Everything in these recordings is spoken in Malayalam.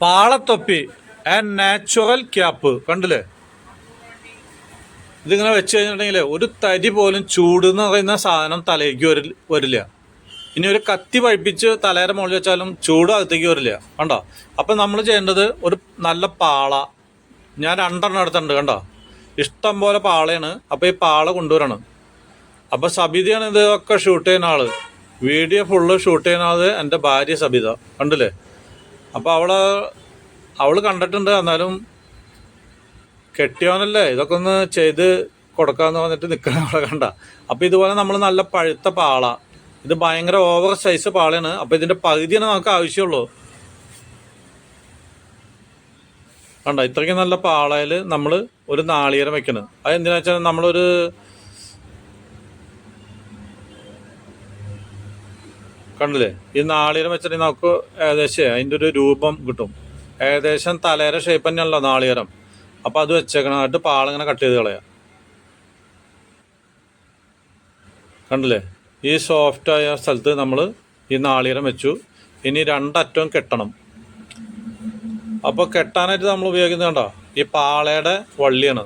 പാളത്തൊപ്പി ആൻഡ് നാച്ചുറൽ ക്യാപ്പ് കണ്ടില്ലേ? ഇതിങ്ങനെ വെച്ച് കഴിഞ്ഞിട്ടുണ്ടെങ്കിൽ ഒരു തരി പോലും ചൂട് എന്ന് പറയുന്ന സാധനം തലയ്ക്ക് വരില്ല. ഇനി ഒരു കത്തി പഴിപ്പിച്ച് തലയുടെ മുകളിൽ വെച്ചാലും ചൂട് അകത്തേക്ക് വരില്ല. കണ്ടോ? അപ്പം നമ്മൾ ചെയ്യേണ്ടത് ഒരു നല്ല പാള, ഞാൻ 2 എടുത്തിട്ടുണ്ട്. കണ്ടോ? ഇഷ്ടം പോലെ പാളയാണ്. അപ്പോൾ ഈ പാള കൊണ്ടുവരാണ്. അപ്പോൾ സബിതയാണ് ഇതൊക്കെ ഷൂട്ട് ചെയ്യുന്ന ആള്. വീഡിയോ ഫുള്ള് ഷൂട്ട് ചെയ്യുന്നത് എൻ്റെ ഭാര്യ സബിത. കണ്ടില്ലേ? അപ്പോൾ അവൾ കണ്ടിട്ടുണ്ട്. എന്നാലും കെട്ടിയോനല്ലേ ഇതൊക്കെ ഒന്ന് ചെയ്ത് കൊടുക്കാമെന്ന് പറഞ്ഞിട്ട് നിൽക്കണ അവളെ കണ്ട. അപ്പോൾ ഇതുപോലെ നമ്മൾ നല്ല പഴുത്ത പാള, ഇത് ഭയങ്കര ഓവർ സൈസ് പാളയാണ്. അപ്പോൾ ഇതിൻ്റെ പകുതിയാണ് നമുക്ക് ആവശ്യമുള്ളൂ. കണ്ട, ഇത്രയ്ക്ക് നല്ല പാളയിൽ നമ്മൾ ഒരു നാളികേരം വെക്കണം. അത് എന്തിനാ വെച്ചാൽ നമ്മളൊരു കണ്ടില്ലേ, ഈ നാളികേരം വെച്ചിട്ടുണ്ടെങ്കിൽ നമുക്ക് ഏകദേശം അതിൻ്റെ ഒരു രൂപം കിട്ടും. ഏകദേശം തലയുടെ ഷേപ്പ് തന്നെയാണല്ലോ നാളികേരം. അപ്പോൾ അത് വെച്ചേക്കണമായിട്ട് പാളിങ്ങനെ കട്ട് ചെയ്ത് കളയാം. കണ്ടില്ലേ? ഈ സോഫ്റ്റായ സ്ഥലത്ത് നമ്മൾ ഈ നാളികേരം വെച്ചു. ഇനി 2 അറ്റവും കെട്ടണം. അപ്പോൾ കെട്ടാനായിട്ട് നമ്മൾ ഉപയോഗിക്കുന്നത് കണ്ടോ, ഈ പാളയുടെ വള്ളിയാണ്.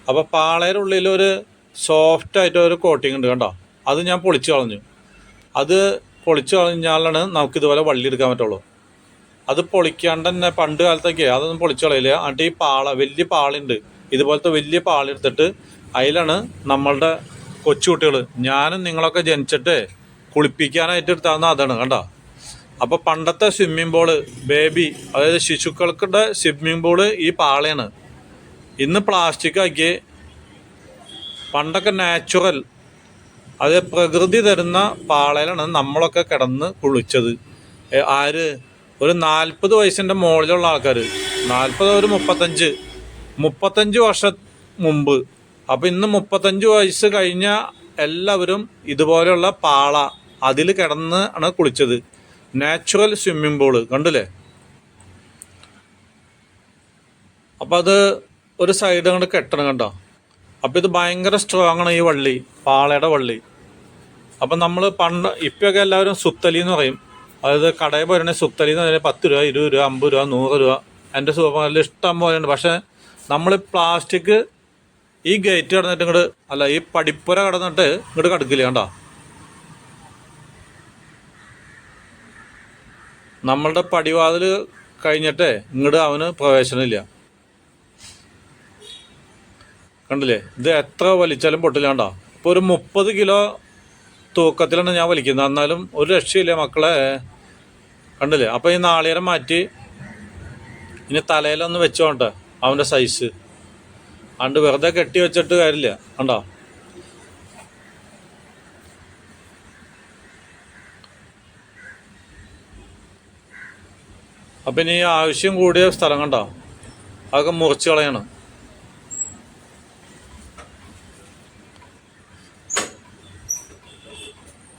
അപ്പോൾ പാളയുടെ ഉള്ളിലൊരു സോഫ്റ്റായിട്ട് ഒരു കോട്ടിങ് ഉണ്ട്. കണ്ടോ? അത് ഞാൻ പൊളിച്ച് കളഞ്ഞു. അത് പൊളിച്ച് കളഞ്ഞാലാണ് നമുക്കിതുപോലെ വള്ളി എടുക്കാൻ പറ്റുള്ളൂ. അത് പൊളിക്കാണ്ട് തന്നെ പണ്ട് കാലത്തൊക്കെ അതൊന്നും പൊളിച്ച് കളയില്ല. എന്നിട്ട് ഈ പാള, വലിയ പാളുണ്ട്, ഇതുപോലത്തെ വലിയ പാളെടുത്തിട്ട് അതിലാണ് നമ്മളുടെ കൊച്ചുകുട്ടികൾ, ഞാനും നിങ്ങളൊക്കെ ജനിച്ചിട്ട് കുളിപ്പിക്കാനായിട്ട് എടുത്താവുന്ന അതാണ്. കണ്ടോ? അപ്പോൾ പണ്ടത്തെ സ്വിമ്മിംഗ് പൂള്, ബേബി, അതായത് ശിശുക്കൾക്കുടെ സ്വിമ്മിംഗ് പൂള് ഈ പാളയാണ്. ഇന്ന് പ്ലാസ്റ്റിക് ആക്കി. പണ്ടൊക്കെ നാച്ചുറൽ, അത് പ്രകൃതി തരുന്ന പാളയിലാണ് നമ്മളൊക്കെ കിടന്ന് കുളിച്ചത്. ആര്? ഒരു 40 വയസ്സിൻ്റെ മുകളിലുള്ള ആൾക്കാർ, 40 ഒരു 35 വർഷം മുമ്പ്. അപ്പോൾ ഇന്ന് 35 വയസ്സ് കഴിഞ്ഞ എല്ലാവരും ഇതുപോലെയുള്ള പാള അതിൽ കിടന്ന് ആണ് കുളിച്ചത്. നാച്ചുറൽ സ്വിമ്മിംഗ് പൂള് കണ്ടില്ലേ? അപ്പോൾ അത് ഒരു സൈഡ് അങ്ങോട്ട് കെട്ടണം. കണ്ടോ? അപ്പോൾ ഇത് ഭയങ്കര സ്ട്രോങ് ആണ് ഈ വള്ളി, പാളയുടെ വള്ളി. അപ്പം നമ്മൾ ഇപ്പൊക്കെ എല്ലാവരും സുത്തലി എന്ന് പറയും. അതായത് കടയിൽ പോയിരുന്നെങ്കിൽ സുത്തലി എന്ന് പറഞ്ഞാൽ 10 രൂപ, 20 രൂപ, 50 രൂപ, 100 രൂപ. എൻ്റെ സൂപ്പർമാർക്കറ്റിൽ ഇഷ്ടം പോലെ ഉണ്ട്. പക്ഷേ നമ്മൾ പ്ലാസ്റ്റിക് ഈ ഗേറ്റ് കടന്നിട്ട് ഇങ്ങോട്ട്, അല്ല, ഈ പടിപ്പുര കടന്നിട്ട് ഇങ്ങോട്ട് കടക്കില്ല. കണ്ടോ? നമ്മളുടെ പടിവാതിൽ കഴിഞ്ഞിട്ടേ ഇങ്ങോട്ട് അവന് പ്രവേശനമില്ല. കണ്ടില്ലേ? ഇത് എത്ര വലിച്ചാലും പൊട്ടില്ല. കണ്ടോ? ഇപ്പോൾ ഒരു 30 കിലോ തൂക്കത്തിലാണ് ഞാൻ വലിക്കുന്നത്. എന്നാലും ഒരു രക്ഷയില്ല മക്കളെ. കണ്ടില്ലേ? അപ്പോൾ ഈ നാളികേരം മാറ്റി ഇനി തലയിലൊന്ന് വെച്ചോട്ടെ അവൻ്റെ സൈസ്. അണ്ട് വെറുതെ കെട്ടി വെച്ചിട്ട് കാര്യമില്ല. കണ്ടോ? അപ്പം ഇനി ആവശ്യം കൂടിയ സ്ഥലം കണ്ടോ, അതൊക്കെ മുറിച്ച് കളയണം.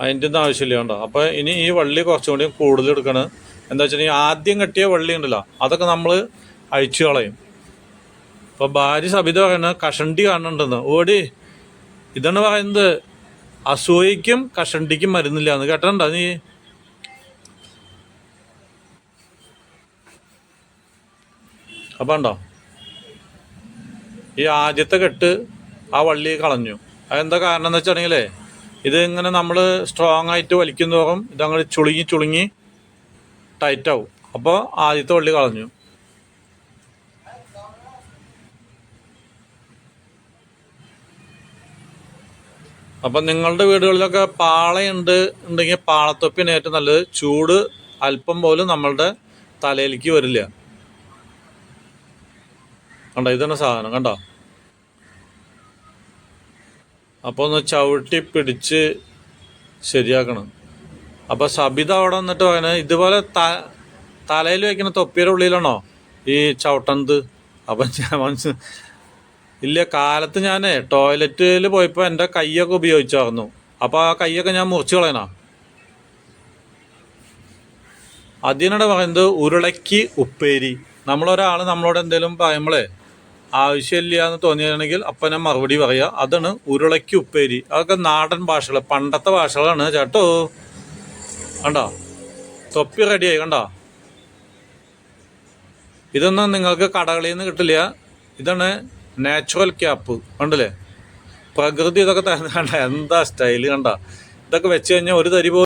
അതിൻ്റെ ഒന്നും ആവശ്യമില്ല. കണ്ടോ? അപ്പോൾ ഇനി ഈ വള്ളി കുറച്ചും കൂടി കൂടുതൽ എടുക്കണം. എന്താ വെച്ചിട്ടുണ്ടെങ്കിൽ ആദ്യം കെട്ടിയ വള്ളി ഉണ്ടല്ലോ, അതൊക്കെ നമ്മൾ അഴിച്ചു കളയും. ഇപ്പോൾ ഭാര്യ സബിത പറയുന്നത് കഷണ്ടി കാണുന്നുണ്ടെന്ന്. ഓടി, ഇതാണ് പറയുന്നത് അസൂയയ്ക്കും കഷണ്ടിക്കും മരുന്നില്ല എന്ന്. കേട്ടോ നീ? അപ്പം ഉണ്ടോ, ഈ ആദ്യത്തെ കെട്ട് ആ വള്ളി കളഞ്ഞു. അതെന്താ കാരണം എന്ന് വെച്ചിട്ടുണ്ടെങ്കിലേ, ഇത് ഇങ്ങനെ നമ്മൾ സ്ട്രോങ് ആയിട്ട് വലിക്കും തോറും ഇതങ്ങനെ ചുളുങ്ങി ടൈറ്റാവും. അപ്പോൾ ആദ്യത്തെ വള്ളി കളഞ്ഞു. അപ്പം നിങ്ങളുടെ വീടുകളിലൊക്കെ ഉണ്ടെങ്കിൽ പാളത്തൊപ്പിന് ഏറ്റവും നല്ലത്. ചൂട് അല്പം പോലും നമ്മളുടെ തലയിലേക്ക് വരില്ല. കണ്ടോ? ഇതാണ് സാധനം. കണ്ടോ? അപ്പോൾ ഒന്ന് ചവിട്ടി പിടിച്ച് ശരിയാക്കണം. അപ്പോൾ സബിത അവിടെ വന്നിട്ട് പറയുന്നത് ഇതുപോലെ തലയിൽ വയ്ക്കുന്ന തൊപ്പിയുടെ ഉള്ളിലാണോ ഈ ചവിട്ടണത്? അപ്പം ഞാൻ ഇല്ല, കാലത്ത് ഞാൻ ടോയ്ലറ്റിൽ പോയപ്പോൾ എൻ്റെ കൈയൊക്കെ ഉപയോഗിച്ചായിരുന്നു. അപ്പോൾ ആ കൈയൊക്കെ ഞാൻ മുറിച്ച് കളയണ. അതിനാണ് പറയുന്നത് ഉരുളയ്ക്ക് ഉപ്പേരി. നമ്മളൊരാൾ നമ്മളോട് എന്തെങ്കിലും പറയുമ്പോഴേ ആവശ്യമില്ല എന്ന് തോന്നിയാണെങ്കിൽ അപ്പം ഞാൻ മറുപടി പറയുക. അതാണ് ഉരുളയ്ക്ക് ഉപ്പേരി. അതൊക്കെ നാടൻ ഭാഷകൾ, പണ്ടത്തെ ഭാഷകളാണ് ചേട്ടോ. കണ്ടോ? തൊപ്പി റെഡിയായി. കണ്ടോ? ഇതൊന്നും നിങ്ങൾക്ക് കടകളിൽ നിന്ന് കിട്ടില്ല. ഇതാണ് നാച്ചുറൽ ക്യാപ്പ്. കണ്ടില്ലേ, പ്രകൃതി ഇതൊക്കെ തരുന്ന കണ്ട, എന്താ സ്റ്റൈല് കണ്ട. ഇതൊക്കെ വെച്ച് കഴിഞ്ഞാൽ ഒരു തരി